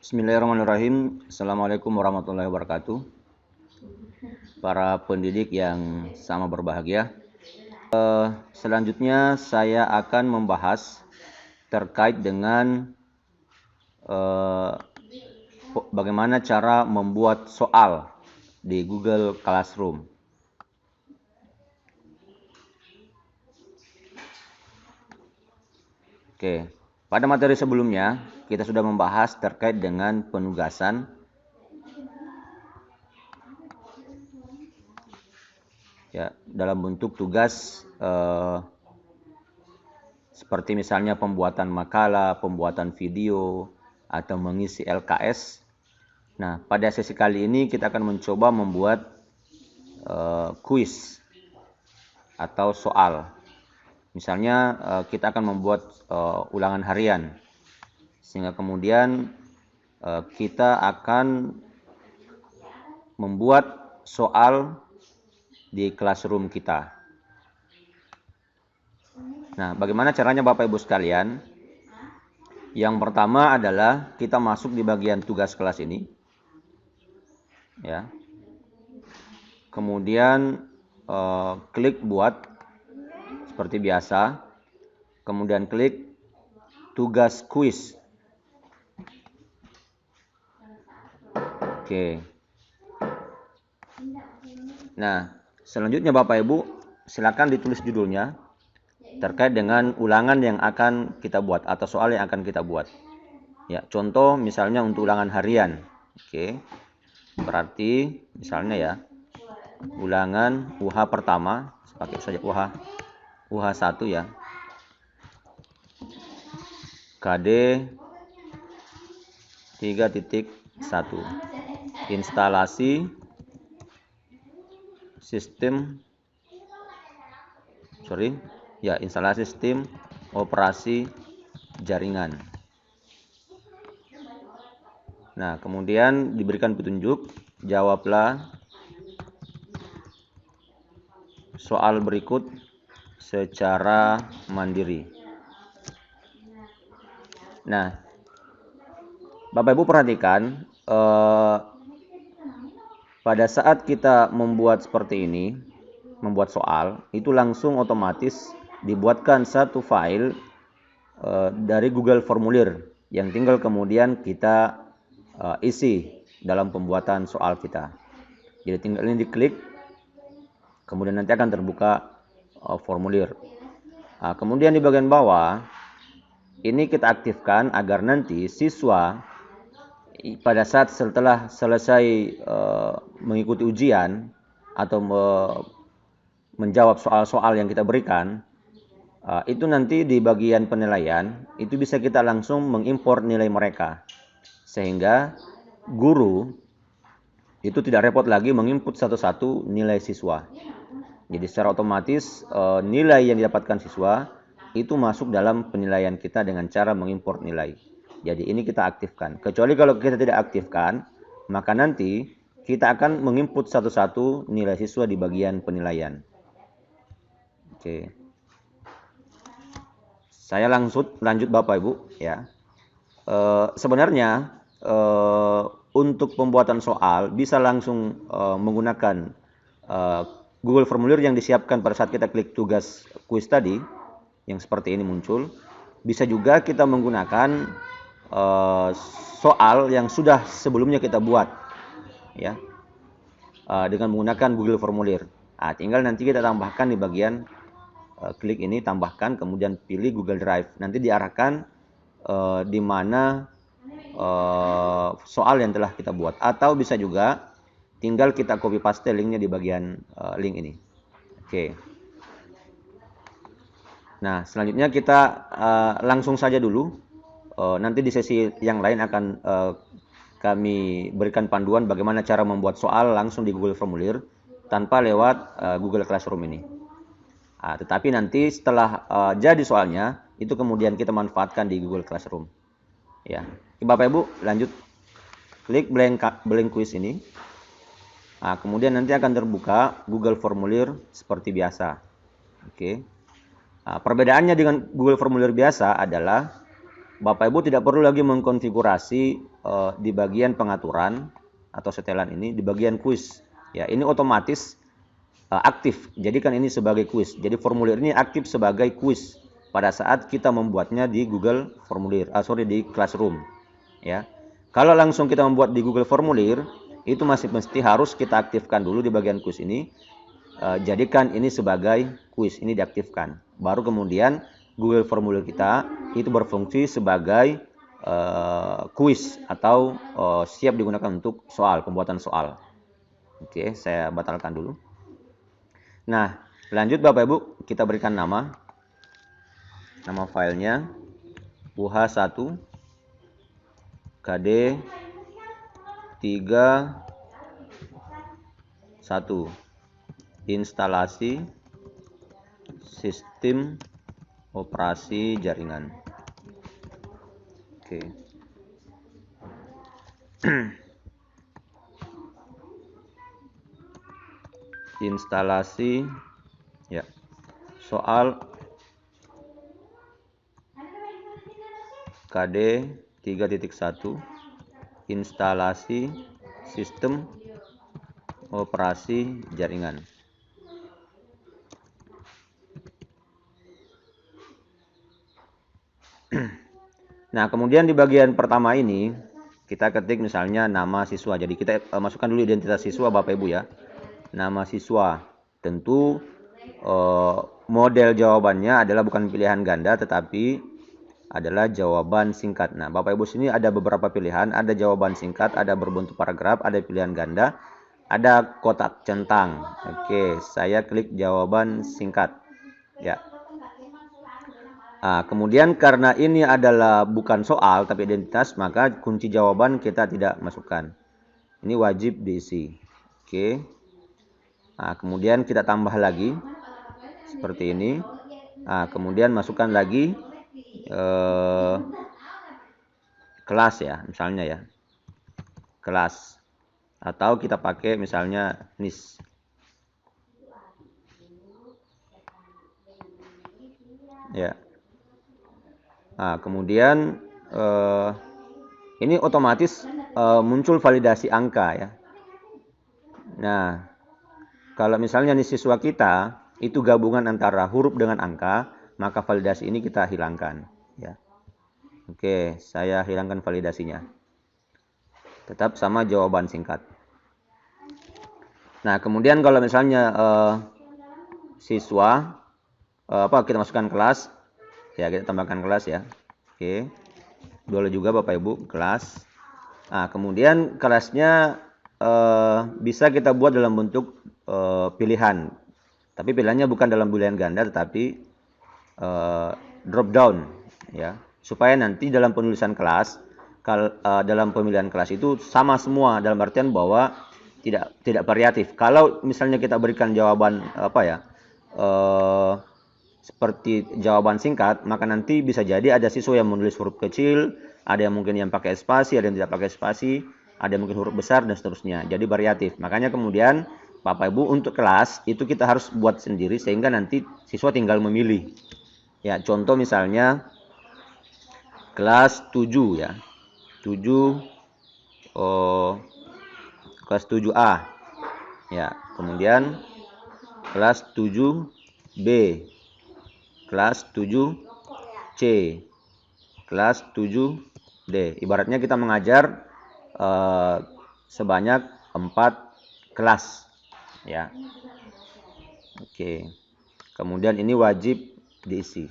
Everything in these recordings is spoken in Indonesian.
Bismillahirrahmanirrahim. Assalamualaikum warahmatullahi wabarakatuh. Para pendidik yang sama berbahagia. Selanjutnya saya akan membahas terkait dengan bagaimana cara membuat soal di Google Classroom. Oke, pada materi sebelumnya kita sudah membahas terkait dengan penugasan ya, dalam bentuk tugas seperti misalnya pembuatan makalah, pembuatan video, atau mengisi LKS. Nah, pada sesi kali ini kita akan mencoba membuat kuis atau soal. Misalnya kita akan membuat ulangan harian, sehingga kemudian kita akan membuat soal di classroom kita. Nah, bagaimana caranya Bapak Ibu sekalian? Yang pertama adalah kita masuk di bagian tugas kelas ini. Ya. Kemudian klik buat seperti biasa. Kemudian klik tugas kuis. Oke. Nah, selanjutnya Bapak Ibu silakan ditulis judulnya terkait dengan ulangan yang akan kita buat atau soal yang akan kita buat. Ya, contoh misalnya untuk ulangan harian. Oke. Berarti misalnya ya, ulangan UH pertama, pakai saja UH1 ya. KD 3.1. Instalasi sistem instalasi sistem operasi jaringan. Nah, kemudian diberikan petunjuk, jawablah soal berikut secara mandiri. Nah, Bapak Ibu perhatikan, pada saat kita membuat seperti ini, membuat soal, itu langsung otomatis dibuatkan satu file dari Google Formulir yang tinggal kemudian kita isi dalam pembuatan soal kita. Jadi tinggal ini diklik, kemudian nanti akan terbuka formulir. Nah, kemudian di bagian bawah ini kita aktifkan agar nanti siswa pada saat setelah selesai mengikuti ujian atau menjawab soal-soal yang kita berikan, itu nanti di bagian penilaian itu bisa kita langsung mengimpor nilai mereka, sehingga guru itu tidak repot lagi menginput satu-satu nilai siswa. Jadi secara otomatis nilai yang didapatkan siswa itu masuk dalam penilaian kita dengan cara mengimpor nilai. Jadi ini kita aktifkan. Kecuali kalau kita tidak aktifkan, maka nanti kita akan menginput satu-satu nilai siswa di bagian penilaian. Oke. Saya lanjut Bapak Ibu ya. Sebenarnya untuk pembuatan soal bisa langsung menggunakan Google Formulir yang disiapkan pada saat kita klik tugas kuis tadi, yang seperti ini muncul. Bisa juga kita menggunakan soal yang sudah sebelumnya kita buat, ya, dengan menggunakan Google Formulir. Tinggal nanti kita tambahkan di bagian klik ini, tambahkan, kemudian pilih Google Drive. Nanti diarahkan di mana soal yang telah kita buat, atau bisa juga tinggal kita copy paste linknya di bagian link ini. Oke. Nah, selanjutnya kita langsung saja dulu. Nanti di sesi yang lain akan kami berikan panduan bagaimana cara membuat soal langsung di Google Formulir tanpa lewat Google Classroom ini. Tetapi nanti setelah jadi soalnya, itu kemudian kita manfaatkan di Google Classroom. Ya, Bapak Ibu lanjut klik blank quiz ini. Kemudian nanti akan terbuka Google Formulir seperti biasa. Oke. Perbedaannya dengan Google Formulir biasa adalah Bapak Ibu tidak perlu lagi mengkonfigurasi di bagian pengaturan atau setelan ini di bagian kuis. Ya, ini otomatis aktif. Jadikan ini sebagai kuis. Jadi formulir ini aktif sebagai kuis pada saat kita membuatnya di Google Formulir, di Classroom. Ya, kalau langsung kita membuat di Google Formulir, itu masih mesti harus kita aktifkan dulu di bagian kuis ini. Jadikan ini sebagai kuis, ini diaktifkan. Baru kemudian Google Formulir kita itu berfungsi sebagai kuis atau siap digunakan untuk soal, pembuatan soal. Oke, saya batalkan dulu. Nah, lanjut Bapak Ibu, kita berikan nama filenya UH1 KD 31 instalasi sistem operasi jaringan. Oke. Instalasi ya. Soal KD 3.1 instalasi sistem operasi jaringan. Nah, kemudian di bagian pertama ini kita ketik misalnya nama siswa. Jadi kita masukkan dulu identitas siswa Bapak Ibu ya. Nama siswa. Tentu model jawabannya adalah bukan pilihan ganda tetapi adalah jawaban singkat. Nah, Bapak Ibu sini ada beberapa pilihan, ada jawaban singkat, ada berbentuk paragraf, ada pilihan ganda, ada kotak centang. Oke, saya klik jawaban singkat. Ya. Nah, kemudian karena ini adalah bukan soal tapi identitas, maka kunci jawaban kita tidak masukkan. Ini wajib diisi. Oke. Nah, kemudian kita tambah lagi seperti ini. Nah, kemudian masukkan lagi kelas ya, misalnya ya. Kelas. Atau kita pakai misalnya NIS. Ya. Nah, kemudian ini otomatis muncul validasi angka ya. Nah, kalau misalnya nih siswa kita itu gabungan antara huruf dengan angka, maka validasi ini kita hilangkan ya. Oke, saya hilangkan validasinya. Tetap sama jawaban singkat. Nah, kemudian kalau misalnya siswa kita masukkan kelas ya, kita tambahkan kelas ya. Oke. Boleh juga Bapak Ibu kelas. Nah, kemudian kelasnya bisa kita buat dalam bentuk pilihan. Tapi pilihannya bukan dalam boolean ganda tetapi drop down ya. Supaya nanti dalam penulisan kelas dalam pemilihan kelas itu sama semua, dalam artian bahwa tidak variatif. Kalau misalnya kita berikan jawaban seperti jawaban singkat, maka nanti bisa jadi ada siswa yang menulis huruf kecil, ada yang mungkin yang pakai spasi, ada yang tidak pakai spasi, ada yang mungkin huruf besar dan seterusnya. Jadi variatif. Makanya kemudian Bapak Ibu untuk kelas itu kita harus buat sendiri sehingga nanti siswa tinggal memilih. Ya, contoh misalnya kelas 7 ya. 7 kelas 7A. Ya, kemudian kelas 7B. Kelas 7C. Kelas 7D. Ibaratnya kita mengajar sebanyak 4 kelas ya. Oke. Kemudian ini wajib diisi.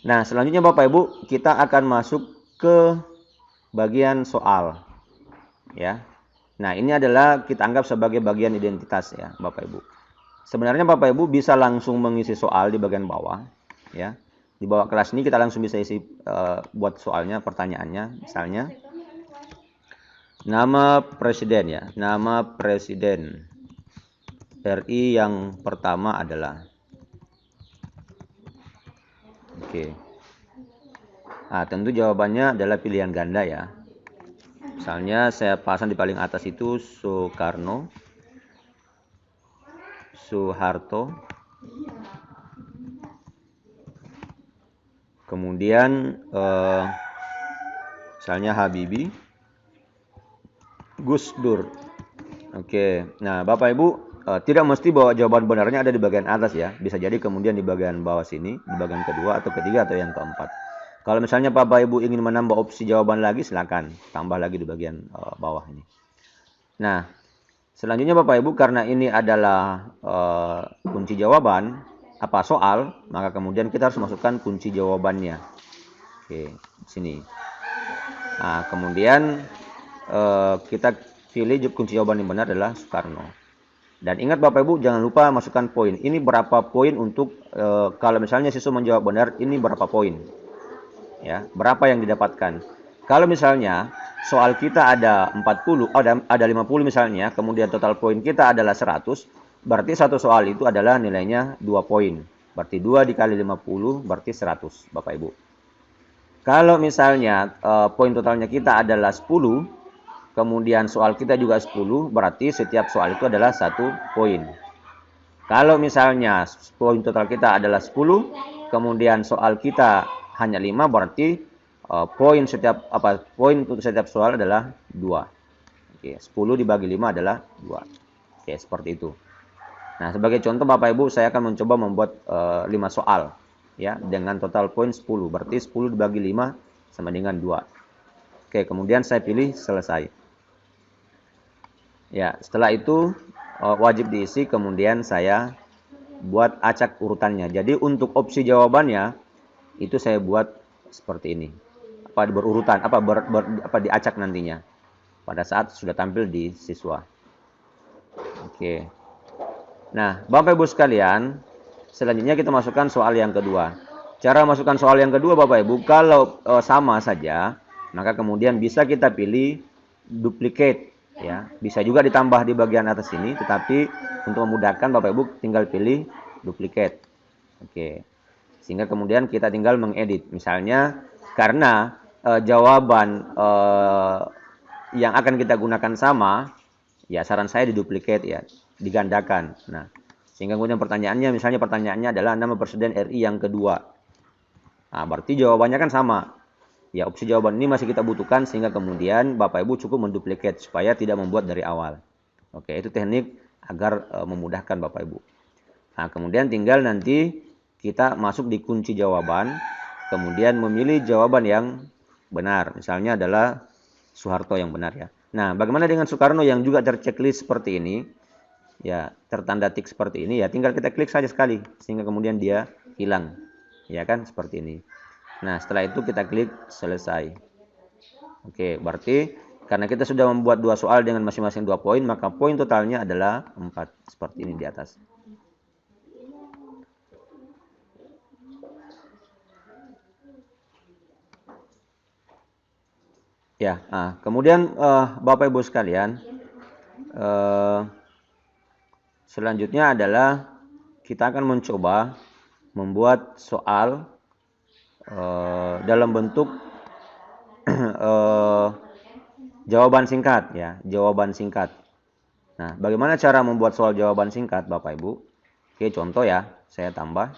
Nah, selanjutnya Bapak Ibu, kita akan masuk ke bagian soal. Ya. Nah, ini adalah kita anggap sebagai bagian identitas ya, Bapak Ibu. Sebenarnya Bapak Ibu bisa langsung mengisi soal di bagian bawah ya. Di bawah kelas ini kita langsung bisa isi buat soalnya, pertanyaannya misalnya nama presiden ya. Nama presiden RI yang pertama adalah. Oke. Nah, tentu jawabannya adalah pilihan ganda ya. Misalnya saya pasang di paling atas itu Soekarno, Soeharto, Kemudian misalnya Habibie, Gus Dur. Oke. Nah, Bapak Ibu tidak mesti bahwa jawaban benarnya ada di bagian atas ya. Bisa jadi kemudian di bagian bawah sini, di bagian kedua atau ketiga atau yang keempat. Kalau misalnya Bapak Ibu ingin menambah opsi jawaban lagi, silakan tambah lagi di bagian bawah ini. Nah, selanjutnya Bapak Ibu, karena ini adalah kunci jawaban soal, maka kemudian kita harus masukkan kunci jawabannya. Oke, sini. Nah, kemudian kita pilih kunci jawaban yang benar adalah Soekarno. Dan ingat Bapak Ibu, jangan lupa masukkan poin. Ini berapa poin untuk kalau misalnya siswa menjawab benar, ini berapa poin? Ya, berapa yang didapatkan? Kalau misalnya soal kita ada 40, ada 50 misalnya, kemudian total poin kita adalah 100, berarti satu soal itu adalah nilainya 2 poin. Berarti 2 dikali 50 berarti 100, Bapak Ibu. Kalau misalnya poin totalnya kita adalah 10, kemudian soal kita juga 10, berarti setiap soal itu adalah 1 poin. Kalau misalnya poin total kita adalah 10, kemudian soal kita hanya 5, berarti poin untuk setiap soal adalah 2. Oke, 10 dibagi 5 adalah 2. Oke, seperti itu. Nah, sebagai contoh Bapak Ibu, saya akan mencoba membuat 5 soal ya dengan total poin 10. Berarti 10 dibagi 5 sama dengan 2. Oke, kemudian saya pilih selesai. Ya, setelah itu wajib diisi, kemudian saya buat acak urutannya. Jadi untuk opsi jawabannya itu saya buat seperti ini. Berurutan, diacak nantinya pada saat sudah tampil di siswa. Oke. Nah, Bapak Ibu sekalian, selanjutnya kita masukkan soal yang kedua. Cara masukkan soal yang kedua Bapak Ibu, kalau sama saja, maka kemudian bisa kita pilih duplicate ya. Bisa juga ditambah di bagian atas ini, tetapi untuk memudahkan Bapak Ibu tinggal pilih duplicate. Oke. Sehingga kemudian kita tinggal mengedit. Misalnya karena jawaban yang akan kita gunakan sama, ya saran saya diduplicate ya, digandakan. Nah, sehingga kemudian misalnya pertanyaannya adalah nama Presiden RI yang kedua. Nah, berarti jawabannya kan sama. Ya, opsi jawaban ini masih kita butuhkan sehingga kemudian Bapak Ibu cukup menduplicate supaya tidak membuat dari awal. Oke, itu teknik agar memudahkan Bapak Ibu. Nah, kemudian tinggal nanti kita masuk di kunci jawaban, kemudian memilih jawaban yang benar. Misalnya adalah Soeharto yang benar ya. Nah, bagaimana dengan Soekarno yang juga terchecklist seperti ini? Ya, tertanda tik seperti ini ya, tinggal kita klik saja sekali sehingga kemudian dia hilang. Ya kan, seperti ini. Nah, setelah itu kita klik selesai. Oke, berarti karena kita sudah membuat 2 soal dengan masing-masing 2 poin, maka poin totalnya adalah 4 seperti ini di atas. Ya, kemudian Bapak Ibu sekalian, selanjutnya adalah kita akan mencoba membuat soal dalam bentuk jawaban singkat ya, jawaban singkat. Nah, bagaimana cara membuat soal jawaban singkat Bapak Ibu? Oke, contoh ya, saya tambah.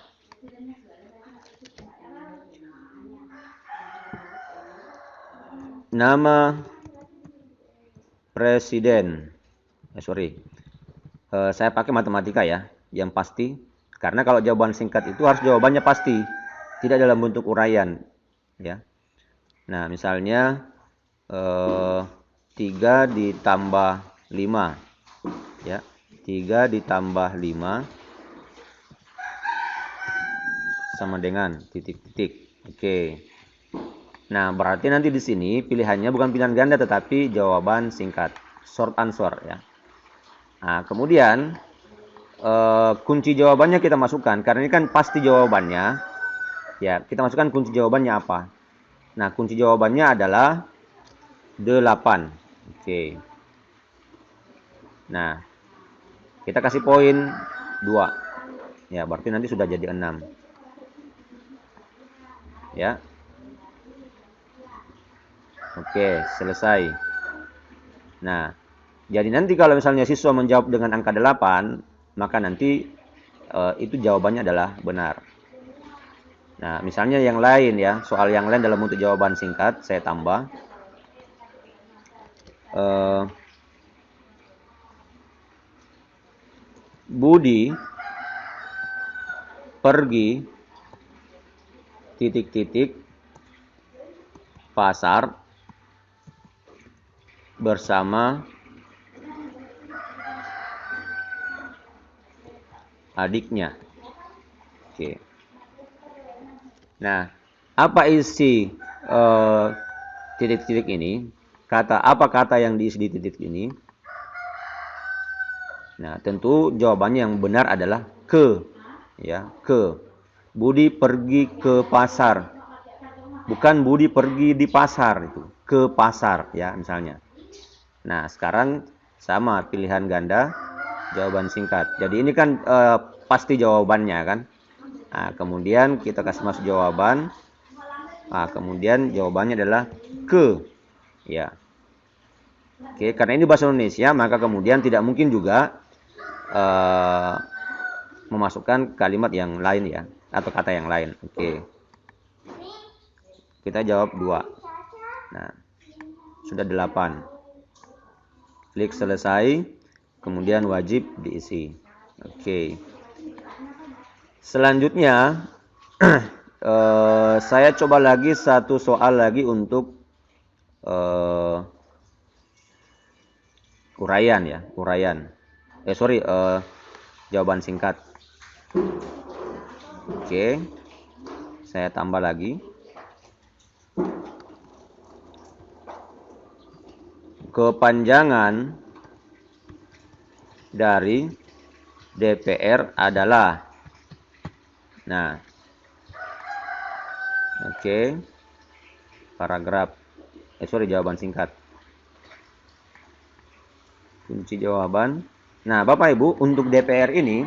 Nama presiden. Saya pakai matematika ya, yang pasti. Karena kalau jawaban singkat itu harus jawabannya pasti, tidak dalam bentuk uraian, ya. Nah, misalnya 3 ditambah 5, ya. 3 ditambah 5 sama dengan titik-titik. Oke. Nah, berarti nanti di sini pilihannya bukan pilihan ganda tetapi jawaban singkat, short answer ya. Nah, kemudian kunci jawabannya kita masukkan karena ini kan pasti jawabannya. Ya, kita masukkan kunci jawabannya apa? Nah, kunci jawabannya adalah 8. Oke. Nah, kita kasih poin 2. Ya, berarti nanti sudah jadi 6. Ya. Oke, selesai. Nah, jadi nanti kalau misalnya siswa menjawab dengan angka 8, maka nanti itu jawabannya adalah benar. Nah, misalnya yang lain ya, soal yang lain dalam bentuk jawaban singkat, saya tambah. Budi pergi titik-titik pasar bersama adiknya. Oke. Nah, apa isi titik-titik ini? Apa kata yang diisi di titik ini? Nah, tentu jawabannya yang benar adalah ke, ya, ke. Budi pergi ke pasar, bukan Budi pergi di pasar itu, ke pasar, ya, misalnya. Nah, sekarang sama pilihan ganda, jawaban singkat. Jadi ini kan pasti jawabannya kan. Nah, kemudian kita kasih masuk jawaban. Nah, kemudian jawabannya adalah ke, ya. Oke, karena ini bahasa Indonesia, maka kemudian tidak mungkin juga memasukkan kalimat yang lain ya, atau kata yang lain. Oke. Kita jawab 2. Nah, sudah 8. Klik selesai, kemudian wajib diisi. Oke. Selanjutnya, saya coba lagi satu soal lagi untuk uraian ya, uraian. Jawaban singkat. Oke. Saya tambah lagi. Kepanjangan dari DPR adalah. Nah. Oke. Paragraf. Jawaban singkat. Kunci jawaban. Nah, Bapak Ibu, untuk DPR ini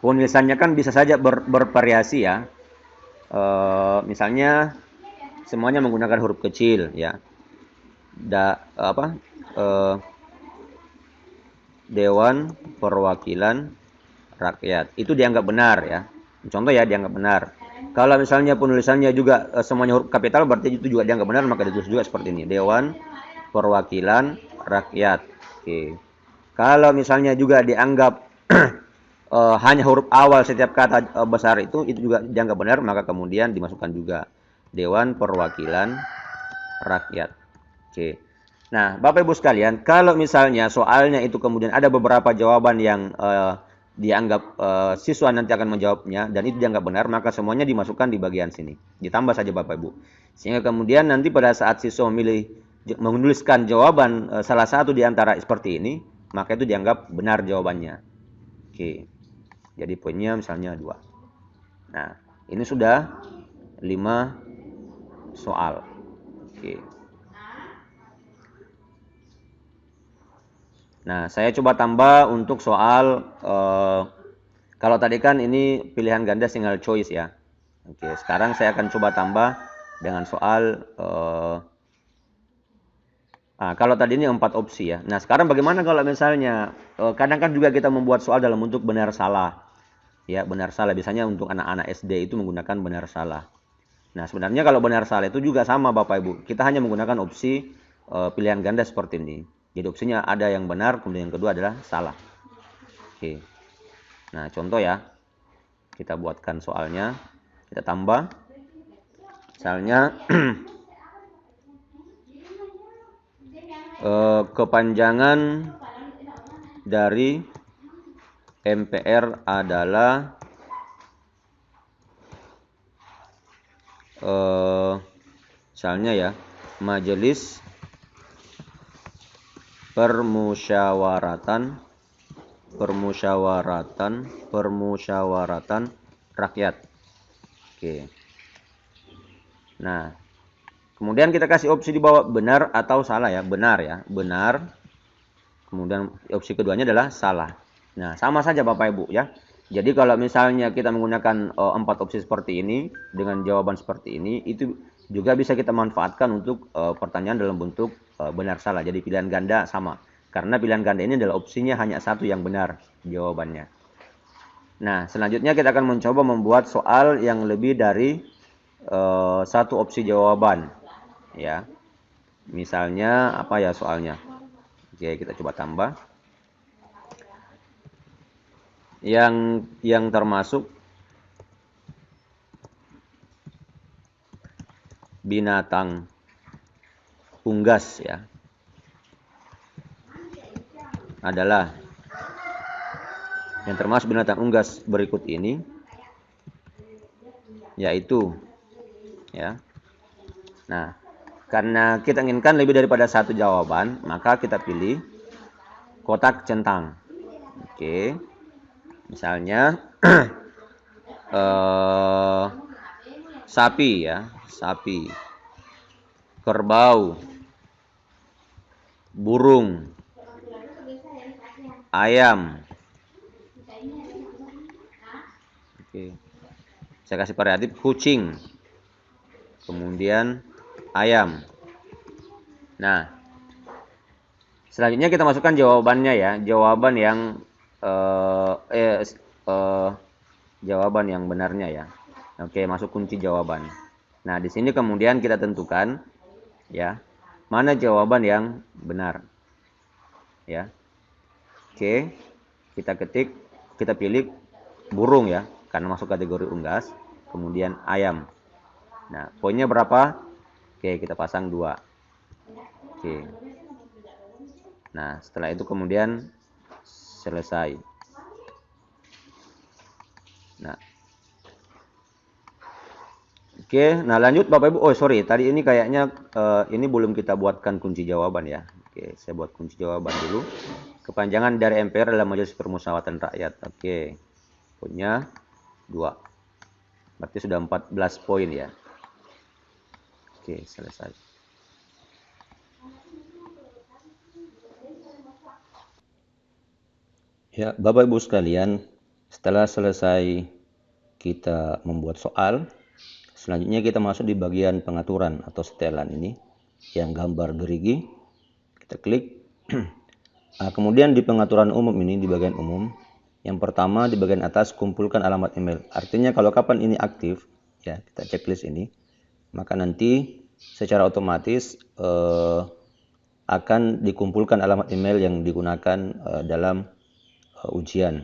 penulisannya kan bisa saja bervariasi ya. Misalnya semuanya menggunakan huruf kecil ya. Dewan Perwakilan Rakyat. Itu dianggap benar ya. Contoh ya, dianggap benar. Kalau misalnya penulisannya juga semuanya huruf kapital, berarti itu juga dianggap benar, maka ditulis juga seperti ini. Dewan Perwakilan Rakyat. Oke. Kalau misalnya juga dianggap hanya huruf awal setiap kata besar itu juga dianggap benar, maka kemudian dimasukkan juga Dewan Perwakilan Rakyat. Oke. Nah, Bapak Ibu sekalian, kalau misalnya soalnya itu kemudian ada beberapa jawaban yang dianggap siswa nanti akan menjawabnya dan itu dianggap benar, maka semuanya dimasukkan di bagian sini. Ditambah saja Bapak Ibu. Sehingga kemudian nanti pada saat siswa menuliskan jawaban salah satu di antara seperti ini, maka itu dianggap benar jawabannya. Oke. Jadi poinnya misalnya 2. Nah, ini sudah 5 soal. Oke. Nah, saya coba tambah untuk soal kalau tadi kan ini pilihan ganda single choice ya. Oke, sekarang saya akan coba tambah dengan soal kalau tadi ini 4 opsi ya. Nah, sekarang bagaimana kalau misalnya kadang kan juga kita membuat soal dalam bentuk benar salah. Ya, benar salah biasanya untuk anak-anak SD itu menggunakan benar salah. Nah, sebenarnya kalau benar salah itu juga sama Bapak Ibu. Kita hanya menggunakan opsi pilihan ganda seperti ini. Jadi opsinya ada yang benar, kemudian yang kedua adalah salah. Oke. Nah, contoh ya. Kita buatkan soalnya. Kita tambah. Misalnya kepanjangan dari MPR adalah misalnya ya, Majelis Permusyawaratan Rakyat. Oke. Nah, kemudian kita kasih opsi di bawah benar atau salah ya. Benar ya, benar. Kemudian opsi keduanya adalah salah. Nah, sama saja Bapak Ibu ya. Jadi kalau misalnya kita menggunakan 4 opsi seperti ini dengan jawaban seperti ini, itu juga bisa kita manfaatkan untuk pertanyaan dalam bentuk benar salah. Jadi pilihan ganda sama. Karena pilihan ganda ini adalah opsinya hanya satu yang benar jawabannya. Nah, selanjutnya kita akan mencoba membuat soal yang lebih dari satu opsi jawaban, ya. Misalnya apa ya soalnya? Oke, kita coba tambah. Yang termasuk binatang unggas ya adalah yang termasuk binatang unggas berikut ini, yaitu ya. Nah, karena kita inginkan lebih daripada satu jawaban, maka kita pilih kotak centang. Oke. Misalnya sapi ya, sapi, kerbau, burung, ayam. Oke. Saya kasih variatif kucing. Kemudian ayam. Nah, selanjutnya kita masukkan jawabannya ya, jawaban yang jawaban yang benarnya ya. Oke, masuk kunci jawaban. Nah, di sini kemudian kita tentukan ya, mana jawaban yang benar. Ya. Oke. Kita ketik, kita pilih burung ya, karena masuk kategori unggas. Kemudian ayam. Nah, poinnya berapa? Oke, kita pasang 2. Oke. Nah, setelah itu kemudian selesai. Nah. Oke, nah lanjut Bapak Ibu. Oh, sorry, tadi ini kayaknya ini belum kita buatkan kunci jawaban ya. Oke, saya buat kunci jawaban dulu. Kepanjangan dari MPR adalah Majelis Permusyawaratan Rakyat. Oke. Poinnya 2. Berarti sudah 14 poin ya. Oke, selesai. Ya, Bapak Ibu sekalian, setelah selesai kita membuat soal, selanjutnya kita masuk di bagian pengaturan atau setelan ini yang gambar gerigi. Kita klik. Nah, kemudian di pengaturan umum ini di bagian umum, yang pertama di bagian atas kumpulkan alamat email. Artinya kalau kapan ini aktif, ya kita checklist ini, maka nanti secara otomatis akan dikumpulkan alamat email yang digunakan dalam ujian.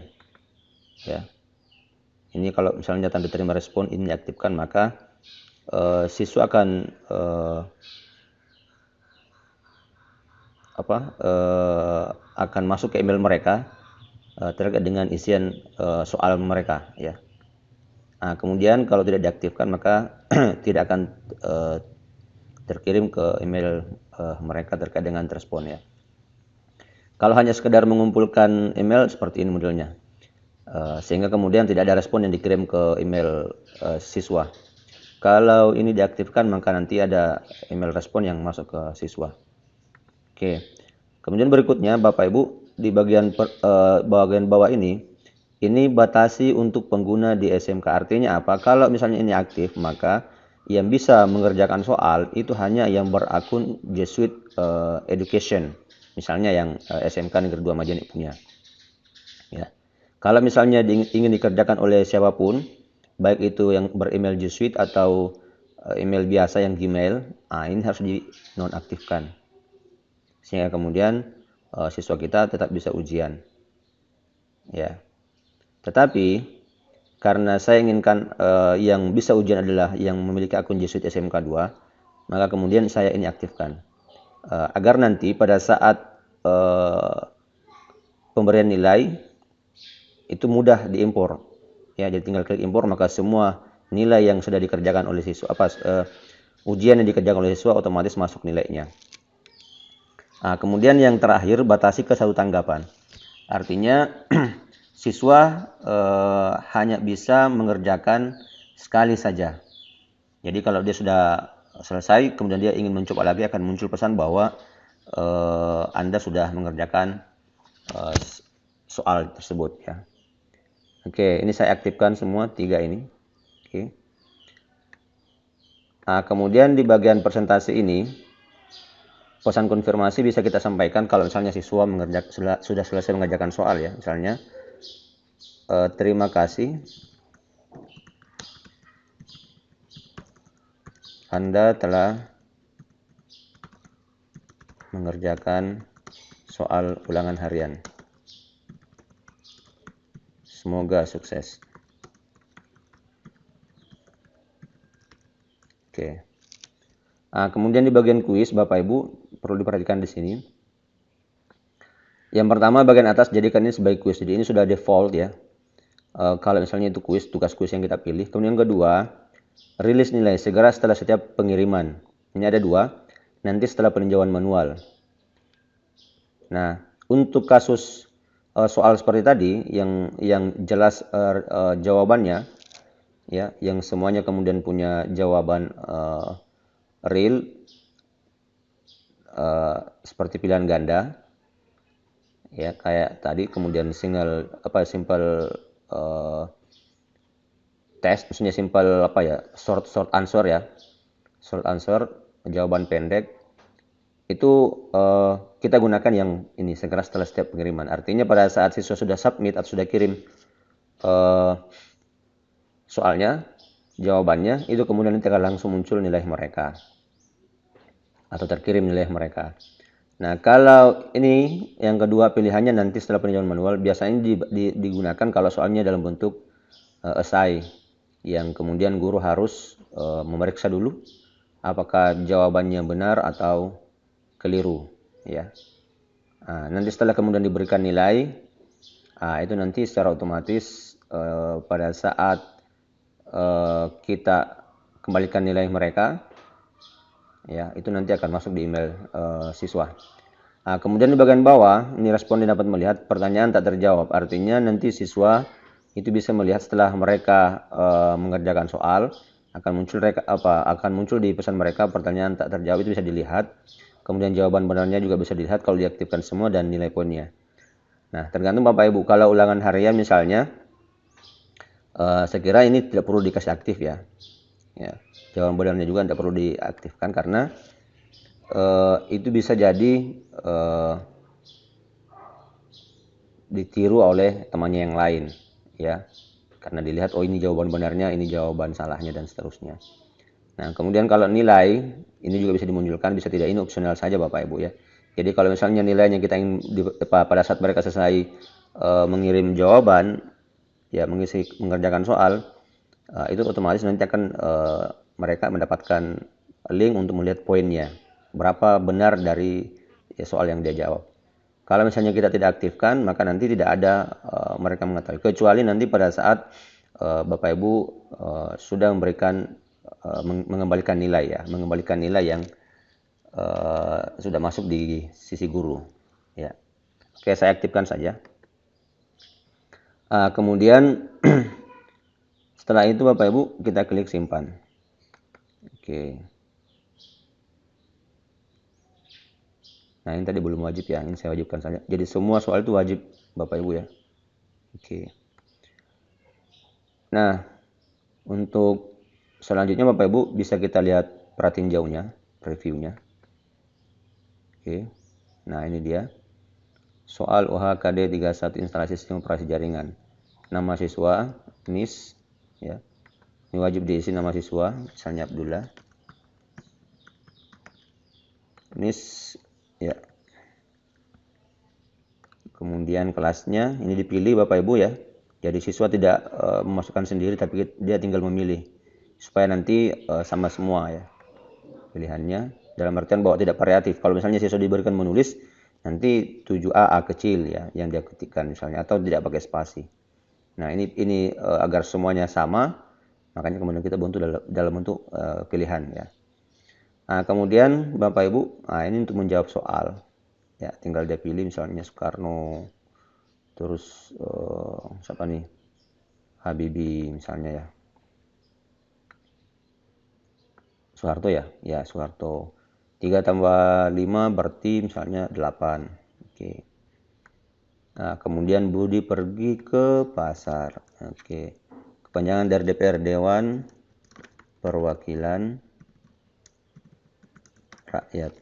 Ya. Ini kalau misalnya tanda terima respon ini diaktifkan, maka siswa akan akan masuk ke email mereka terkait dengan isian soal mereka ya. Nah, kemudian kalau tidak diaktifkan maka tidak akan terkirim ke email mereka terkait dengan respon ya. Kalau hanya sekedar mengumpulkan email seperti ini modelnya, sehingga kemudian tidak ada respon yang dikirim ke email siswa. Kalau ini diaktifkan maka nanti ada email respon yang masuk ke siswa. Oke. Kemudian berikutnya Bapak Ibu di bagian bawah ini batasi untuk pengguna di SMK. Artinya apa? Kalau misalnya ini aktif maka yang bisa mengerjakan soal itu hanya yang berakun G Suite Education. Misalnya yang SMK Negeri 2 Majene punya. Ya. Kalau misalnya ingin dikerjakan oleh siapapun, baik itu yang beremail G Suite atau email biasa yang Gmail, ini harus dinonaktifkan. Sehingga kemudian siswa kita tetap bisa ujian. Ya. Tetapi karena saya inginkan yang bisa ujian adalah yang memiliki akun G Suite SMK 2, maka kemudian saya ini aktifkan. Agar nanti pada saat pemberian nilai itu mudah diimpor. Ya, jadi tinggal klik impor maka semua nilai yang sudah dikerjakan oleh siswa ujian yang dikerjakan oleh siswa otomatis masuk nilainya. Nah, kemudian yang terakhir batasi ke 1 tanggapan. Artinya siswa hanya bisa mengerjakan sekali saja. Jadi kalau dia sudah selesai kemudian dia ingin mencoba lagi akan muncul pesan bahwa Anda sudah mengerjakan soal tersebut ya. Oke, ini saya aktifkan semua 3 ini. Oke. Nah, kemudian di bagian presentasi ini pesan konfirmasi bisa kita sampaikan kalau misalnya siswa sudah selesai mengerjakan soal ya. Misalnya terima kasih Anda telah mengerjakan soal ulangan harian. Semoga sukses. Oke. Kemudian di bagian kuis, Bapak Ibu perlu diperhatikan di sini. Yang pertama bagian atas jadikan ini sebagai kuis. Jadi ini sudah default ya. Kalau misalnya itu kuis, tugas kuis yang kita pilih. Kemudian yang kedua, rilis nilai segera setelah setiap pengiriman. Ini ada dua. Nanti setelah peninjauan manual. Nah, untuk kasus soal seperti tadi yang jelas jawabannya ya, yang semuanya kemudian punya jawaban real seperti pilihan ganda ya, kayak tadi, kemudian simple test, maksudnya simple short answer ya, short answer, jawaban pendek itu kita gunakan yang ini segera setelah setiap pengiriman. Artinya pada saat siswa sudah submit atau sudah kirim soalnya, jawabannya, itu kemudian nanti akan langsung muncul nilai mereka atau terkirim nilai mereka. Nah, kalau ini yang kedua pilihannya nanti setelah peninjauan manual, biasanya digunakan kalau soalnya dalam bentuk essay, yang kemudian guru harus memeriksa dulu apakah jawabannya benar atau keliru ya. Nanti setelah kemudian diberikan nilai, itu nanti secara otomatis pada saat kita kembalikan nilai mereka ya, itu nanti akan masuk di email siswa. Kemudian di bagian bawah ini responden dapat melihat pertanyaan tak terjawab. Artinya nanti siswa itu bisa melihat setelah mereka mengerjakan soal, akan muncul di pesan mereka pertanyaan tak terjawab, itu bisa dilihat. Kemudian jawaban benarnya juga bisa dilihat kalau diaktifkan semua, dan nilai poinnya. Nah, tergantung Bapak Ibu. Kalau ulangan harian misalnya, saya kira ini tidak perlu dikasih aktif ya. Jawaban benarnya juga tidak perlu diaktifkan karena itu bisa jadi ditiru oleh temannya yang lain ya, karena dilihat ini jawaban benarnya, ini jawaban salahnya, dan seterusnya. Nah, kemudian kalau nilai ini juga bisa dimunculkan, bisa tidak, ini opsional saja Bapak Ibu ya. Jadi kalau misalnya nilainya kita ingin pada saat mereka selesai mengirim jawaban ya, mengerjakan soal, itu otomatis nanti akan mereka mendapatkan link untuk melihat poinnya, berapa benar dari soal yang dia jawab. Kalau misalnya kita tidak aktifkan, maka nanti tidak ada mereka mengetahui, kecuali nanti pada saat Bapak Ibu sudah memberikan mengembalikan nilai yang sudah masuk di sisi guru ya. Oke, saya aktifkan saja. Kemudian setelah itu Bapak Ibu kita klik simpan. Oke. Nah, ini tadi belum wajib ya, ini saya wajibkan saja. Jadi semua soal itu wajib Bapak Ibu ya. Oke. Nah, untuk selanjutnya Bapak Ibu bisa kita lihat perhatiin jauhnya, reviewnya. Oke. Nah, ini dia. Soal UHKD 31 instalasi sistem operasi jaringan. Nama siswa, NIS ya. Ini wajib diisi nama siswa, misalnya Abdullah. NIS ya. Kemudian kelasnya ini dipilih Bapak Ibu ya. Jadi siswa tidak memasukkan sendiri, tapi dia tinggal memilih supaya nanti sama semua ya pilihannya, dalam artian bahwa tidak variatif. Kalau misalnya siswa diberikan menulis, nanti 7A A kecil ya yang dia ketikkan misalnya, atau tidak pakai spasi. Nah, ini agar semuanya sama, makanya kemudian kita bentuk dalam bentuk pilihan ya. Nah, kemudian Bapak Ibu, ini untuk menjawab soal ya, tinggal dia pilih misalnya Soekarno, terus siapa nih, Habibie misalnya ya, Soeharto ya, Soeharto. 3 tambah 5 berarti misalnya 8. Oke. Nah, kemudian Budi pergi ke pasar. Oke. Kepanjangan dari DPR, Dewan Perwakilan Rakyat.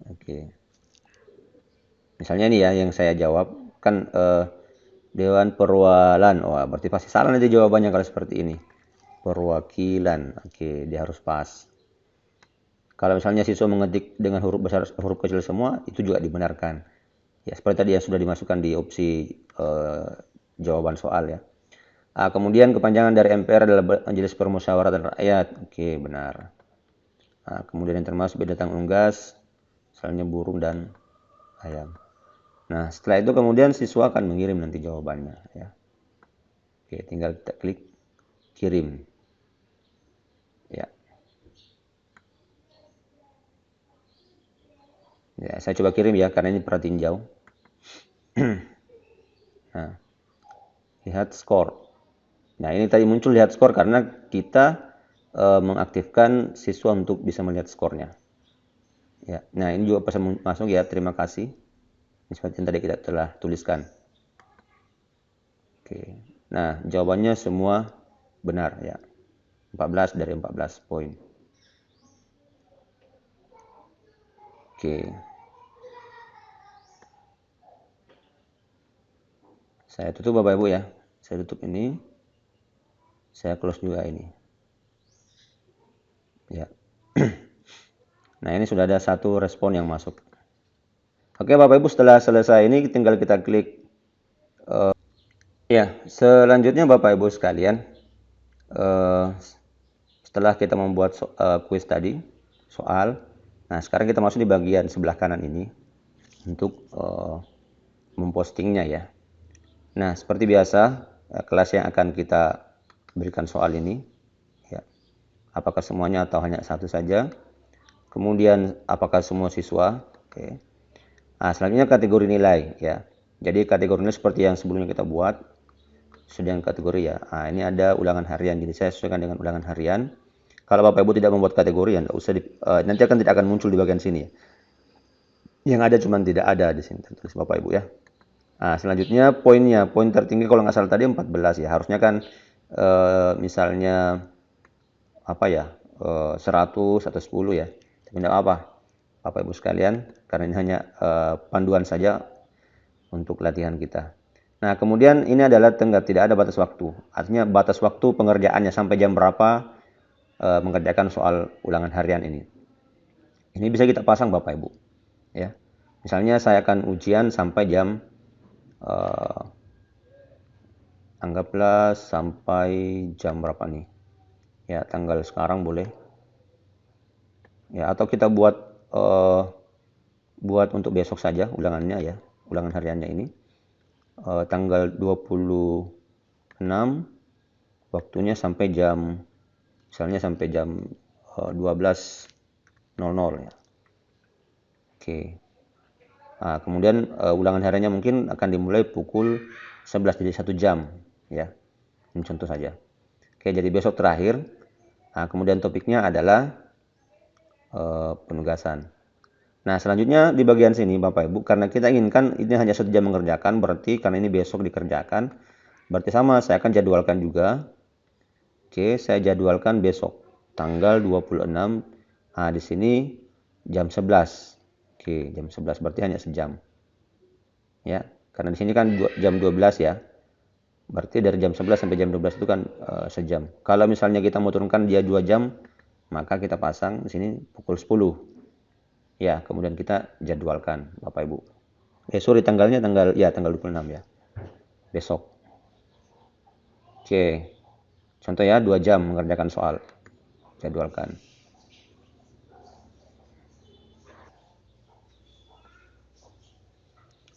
Oke. Misalnya ini ya yang saya jawab kan Dewan Perwakilan. Wah, berarti pasti salah nanti jawabannya kalau seperti ini. Perwakilan. Oke, dia harus pas. Kalau misalnya siswa mengetik dengan huruf besar, huruf kecil semua, itu juga dibenarkan. Ya, seperti tadi yang sudah dimasukkan di opsi jawaban soal ya. Kemudian kepanjangan dari MPR adalah Majelis Permusyawaratan Rakyat. Oke, benar. Kemudian yang termasuk binatang unggas, misalnya burung dan ayam. Nah, setelah itu kemudian siswa akan mengirim nanti jawabannya ya. Oke, tinggal kita klik kirim. Ya. Ya, saya coba kirim ya karena ini pratinjau. Nah, lihat skor. Nah, ini tadi muncul lihat skor karena kita mengaktifkan siswa untuk bisa melihat skornya. Ya. Nah, ini juga pesan masuk ya, terima kasih. Ini seperti yang tadi kita telah tuliskan. Oke. Nah, jawabannya semua benar ya. 14 dari 14 poin. Oke. Saya tutup Bapak Ibu ya. Saya tutup ini. Saya close juga ini. Ya. Nah, ini sudah ada satu respon yang masuk. Oke Bapak Ibu, setelah selesai ini tinggal kita klik. Ya, selanjutnya Bapak Ibu sekalian, setelah kita membuat kuis tadi, soal, nah sekarang kita masuk di bagian sebelah kanan ini untuk mempostingnya ya. Nah, seperti biasa, kelas yang akan kita berikan soal ini, ya, apakah semuanya atau hanya satu saja. Kemudian, apakah semua siswa. Oke. Nah, selanjutnya kategori nilai ya. Jadi kategori nilai seperti yang sebelumnya kita buat, sedang kategori ya. Nah, ini ada ulangan harian, jadi saya sesuaikan dengan ulangan harian. Kalau Bapak Ibu tidak membuat kategori, ya enggak usah nanti tidak akan muncul di bagian sini ya. Yang ada cuma tidak ada di sini tertulis Bapak Ibu ya. Nah, selanjutnya poinnya, poin tertinggi kalau nggak salah tadi 14 ya. Harusnya kan misalnya apa ya, 100 atau 10 ya. Tapi tidak apa, Bapak Ibu sekalian, karena ini hanya panduan saja untuk latihan kita. Nah, kemudian ini adalah tenggat, tidak ada batas waktu. Artinya batas waktu pengerjaannya sampai jam berapa mengerjakan soal ulangan harian ini. Ini bisa kita pasang Bapak Ibu. Ya. Misalnya saya akan ujian sampai jam anggaplah sampai jam berapa nih? Ya, tanggal sekarang boleh. Ya, atau kita buat untuk besok saja ulangannya ya, ulangan hariannya ini. Tanggal 26, waktunya sampai jam, misalnya sampai jam 12.00 ya. Oke. Nah, kemudian ulangan hariannya mungkin akan dimulai pukul 11, jadi 1 jam ya. Ini contoh saja. Oke, jadi besok terakhir. Nah, kemudian topiknya adalah penugasan. Nah, selanjutnya di bagian sini Bapak Ibu, karena kita inginkan ini hanya 1 jam mengerjakan, berarti karena ini besok dikerjakan, berarti sama saya akan jadwalkan juga. Oke, saya jadwalkan besok tanggal 26. Nah, di sini jam 11. Oke, jam 11 berarti hanya sejam. Ya, karena di sini kan jam 12 ya. Berarti dari jam 11 sampai jam 12 itu kan sejam. Kalau misalnya kita mau turunkan dia 2 jam, maka kita pasang di sini pukul 10. Ya, kemudian kita jadwalkan Bapak Ibu. Sorry, tanggalnya tanggal 26 ya. Besok. Oke. Contoh ya, 2 jam mengerjakan soal. Jadwalkan.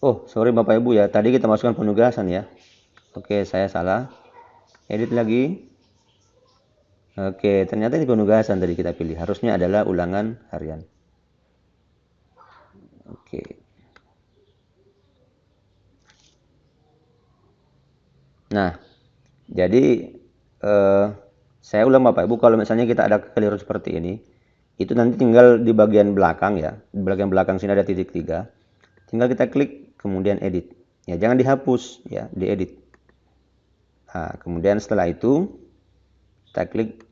Oh, sorry Bapak Ibu ya. Tadi kita masukkan penugasan ya. Oke, saya salah. Edit lagi. Oke, ternyata ini penugasan tadi kita pilih. Harusnya adalah ulangan harian. Oke. Nah, jadi saya ulang Bapak Ibu, kalau misalnya kita ada kekeliruan seperti ini, itu nanti tinggal di bagian belakang ya. Di bagian belakang sini ada titik 3. Tinggal kita klik, kemudian edit. Ya, jangan dihapus ya, diedit. Nah, kemudian setelah itu kita klik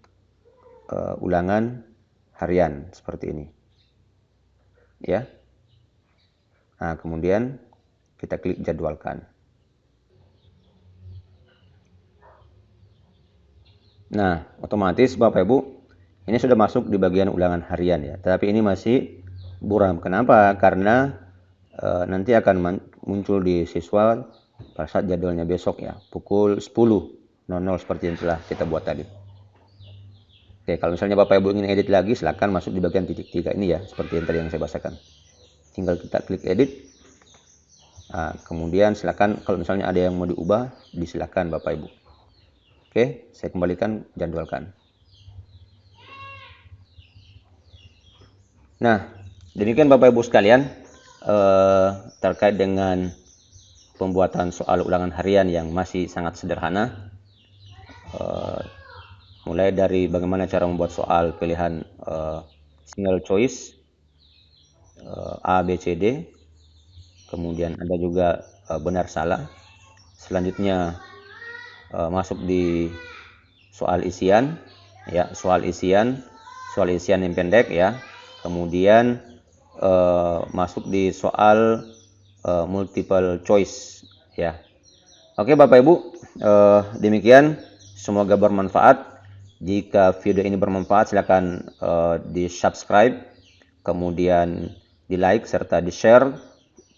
ulangan harian seperti ini. Ya. Nah, kemudian kita klik jadwalkan. Nah, otomatis Bapak Ibu, ini sudah masuk di bagian ulangan harian ya. Tapi ini masih buram. Kenapa? Karena nanti akan muncul di siswa pada saat jadwalnya besok ya, pukul 10.00 seperti yang telah kita buat tadi. Oke, kalau misalnya Bapak Ibu ingin edit lagi, silakan masuk di bagian titik 3 ini ya, seperti yang tadi yang saya bahasakan. Tinggal kita klik edit. Nah, kemudian silakan kalau misalnya ada yang mau diubah, disilakan Bapak Ibu. Oke, saya kembalikan jadwalkan. Nah, demikian Bapak Ibu sekalian terkait dengan pembuatan soal ulangan harian yang masih sangat sederhana. Mulai dari bagaimana cara membuat soal pilihan single choice A, B, C, D. Kemudian ada juga benar salah. Selanjutnya masuk di soal isian ya, soal isian yang pendek ya. Kemudian masuk di soal multiple choice ya. Oke Bapak Ibu, demikian, semoga bermanfaat. Jika video ini bermanfaat, silakan di subscribe, kemudian di like serta di share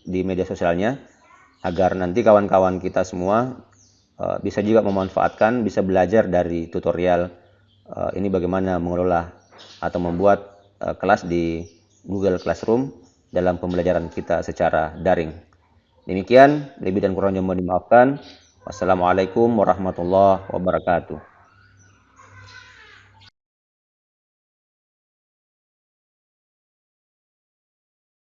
di media sosialnya, agar nanti kawan-kawan kita semua bisa juga memanfaatkan, bisa belajar dari tutorial ini bagaimana mengelola atau membuat kelas di Google Classroom dalam pembelajaran kita secara daring. Demikian, lebih dan kurangnya mohon dimaafkan. Wassalamualaikum warahmatullahi wabarakatuh.